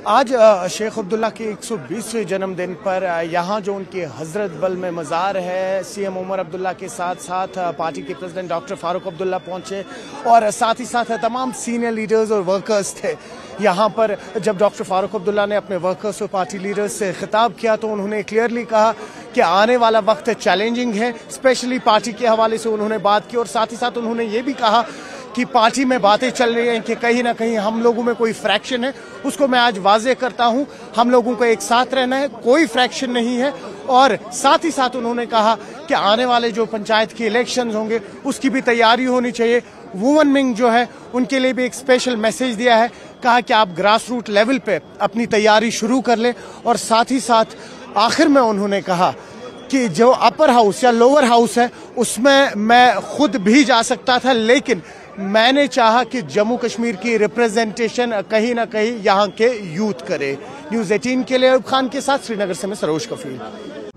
आज शेख अब्दुल्ला के 120वें जन्मदिन पर यहाँ जो उनके हजरत बल में मज़ार है, सीएम उमर अब्दुल्ला के साथ साथ पार्टी के प्रेसिडेंट डॉक्टर फारूक अब्दुल्ला पहुँचे और साथ ही साथ तमाम सीनियर लीडर्स और वर्कर्स थे यहाँ पर। जब डॉक्टर फारूक अब्दुल्ला ने अपने वर्कर्स और पार्टी लीडर्स से खिताब किया तो उन्होंने क्लियरली कहा कि आने वाला वक्त चैलेंजिंग है, स्पेशली पार्टी के हवाले से उन्होंने बात की और साथ ही साथ उन्होंने ये भी कहा कि पार्टी में बातें चल रही हैं कि कहीं ना कहीं हम लोगों में कोई फ्रैक्शन है। उसको मैं आज वाजे करता हूं, हम लोगों को एक साथ रहना है, कोई फ्रैक्शन नहीं है। और साथ ही साथ उन्होंने कहा कि आने वाले जो पंचायत के इलेक्शंस होंगे उसकी भी तैयारी होनी चाहिए। वुमेन विंग जो है उनके लिए भी एक स्पेशल मैसेज दिया है, कहा कि आप ग्रास रूट लेवल पे अपनी तैयारी शुरू कर लें। और साथ ही साथ आखिर में उन्होंने कहा कि जो अपर हाउस या लोअर हाउस है उसमें मैं खुद भी जा सकता था, लेकिन मैंने चाहा कि जम्मू कश्मीर की रिप्रेजेंटेशन कहीं ना कहीं यहाँ के यूथ करे। न्यूज़ 18 के लिए अयूब खान के साथ श्रीनगर से मैं सरोज कफील।